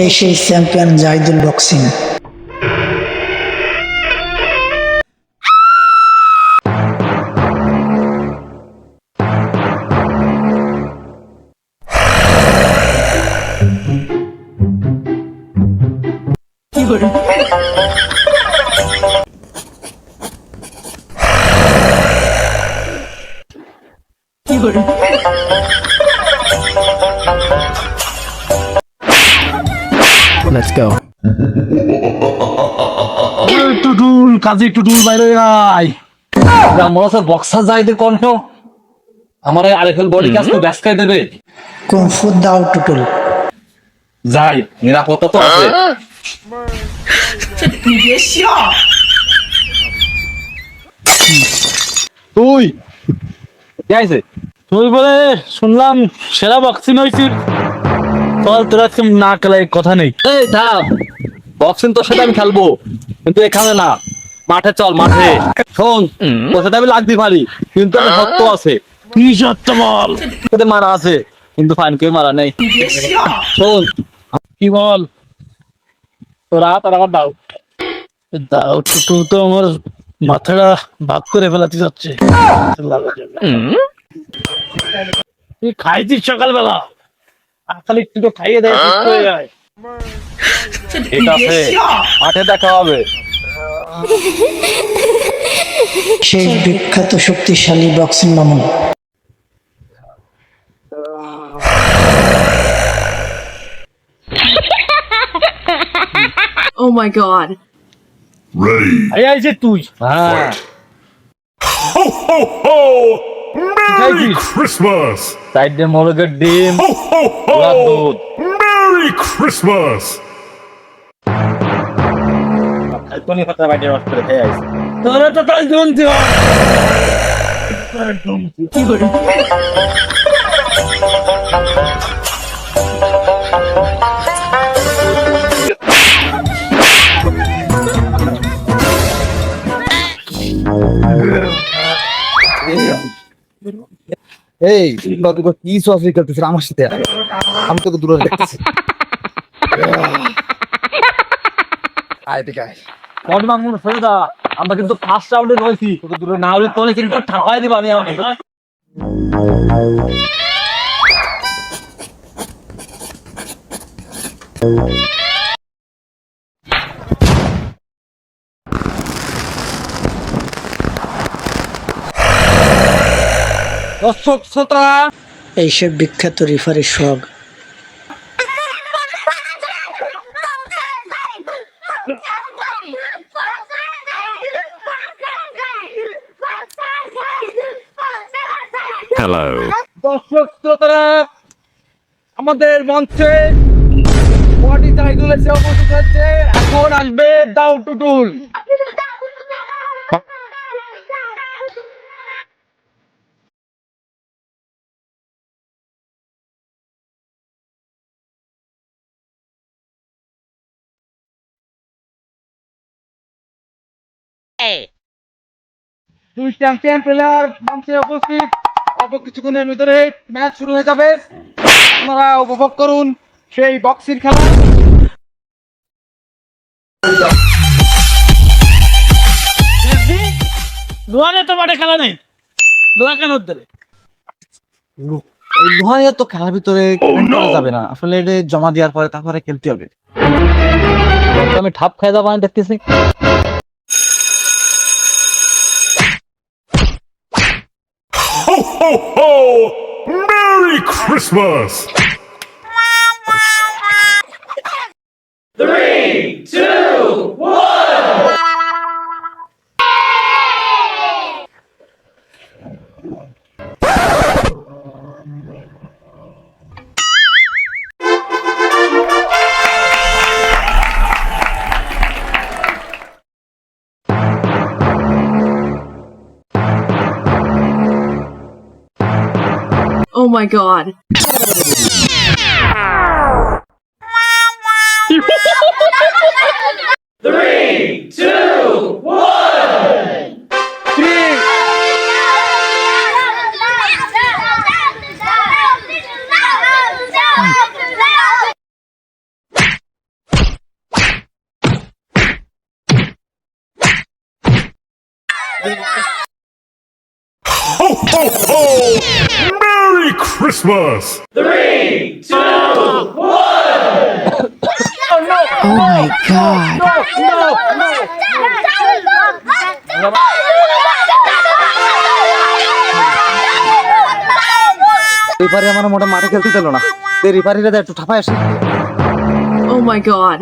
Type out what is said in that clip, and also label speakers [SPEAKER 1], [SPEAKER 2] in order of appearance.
[SPEAKER 1] এই সেই champion Zahidul boxing.
[SPEAKER 2] Let's go.
[SPEAKER 3] Tutul Kazi Tutul বাইরে আয়। মনে হচ্ছে বক্সার জাহিদের কণ্ঠ আমার আরেফেল বডি কাজ তো ব্যাসকাই দেবে।
[SPEAKER 1] কুংফু দাও টুটুল।
[SPEAKER 3] যাই নিরাপত্তা তো আছে। তুই কি আছে? তুই বলে শুনলাম সেরা বক্সিং হয়েছিস। চল তোরা না খেলায় কথা নেই। এই থাম, বক্সিং তোর সাথে আমি খেলবো, কিন্তু এখানে না, মাঠে চল মাঠে। শোন, তোর সাথে আমি লাগতে পারি, কিন্তু আমি সত্য আছে। কি সত্য বল? তোদের মারা আছে, কিন্তু ফাইন কেউ মারা নেই। শোন কি বল, তোরা তার আমার দাও দাও টুটু তো আমার মাথাটা ভাগ করে ফেলাতে যাচ্ছে। তুই খাইছিস সকালবেলা? খালি একটু তো খাইয়ে দেয়, সুস্থ হয়ে যায়। ঠিক আছে, মাঠে দেখা হবে।
[SPEAKER 1] সেই বিখ্যাত শক্তিশালী boxing Mamun.
[SPEAKER 4] Oh my god.
[SPEAKER 5] Ready.
[SPEAKER 3] এই আইছে তুই। হ্যাঁ,
[SPEAKER 5] Ho, ho, ho! Merry
[SPEAKER 3] Guys.
[SPEAKER 5] Christmas!
[SPEAKER 3] সাইডে মোরগের ডিম,
[SPEAKER 5] Ho, ho,
[SPEAKER 3] Blood
[SPEAKER 5] ho!
[SPEAKER 3] mood.
[SPEAKER 5] Merry Christmas!
[SPEAKER 3] এখনই কথা বাইরে রস করে খেয়ে আইছে। তোরা তো তাই শুনছি।
[SPEAKER 2] এই তোকে কি সফরি করতেছিস আমার সাথে? আমি তোকে দূরে দেখতেছি। আয় ঠিক আছে।
[SPEAKER 3] বড মামুন ফেরদা, আমরা কিন্তু ফার্স্ট রাউন্ডে রয়েছি। তোকে দূরে না হলে তোলে কিন্তু ঠাকাই দিবা আমি আমাকে। দর্শক শ্রোতা,
[SPEAKER 1] এইসব বিখ্যাত রেফারি সোহাগ।
[SPEAKER 5] Hello.
[SPEAKER 3] দর্শক শ্রোতারা, আমাদের মঞ্চে বডি জাহিদুল এসে উপস্থিত হচ্ছে। এখন আসবে দাও টুটুল। দুই চ্যাম্পিয়ন প্লেয়ার মঞ্চে উপস্থিত। অল্প কিছুক্ষণের ভিতরে ম্যাচ শুরু হয়ে যাবে। আপনারা উপভোগ করুন সেই বক্সিং খেলা। লোহানে তো মাঠে খেলা নেই, লোহা কেন ধরে?
[SPEAKER 2] এই লোহায় তো খেলার ভিতরে করা যাবে না, আসলে এটা জমা দেওয়ার পরে তারপরে খেলতে হবে।
[SPEAKER 3] আমি ঠাপ খাই যাবো আমি দেখতেছি।
[SPEAKER 5] Ho, ho, ho! Merry Christmas!
[SPEAKER 4] Oh my god.
[SPEAKER 5] Ho, ho, ho! Merry Christmas!
[SPEAKER 1] Oh my God!
[SPEAKER 2] Referee আমার মোটা মাঠে খেলতে দিল না রেফারিরা একটু ঠাপায় আসে
[SPEAKER 4] Oh my god.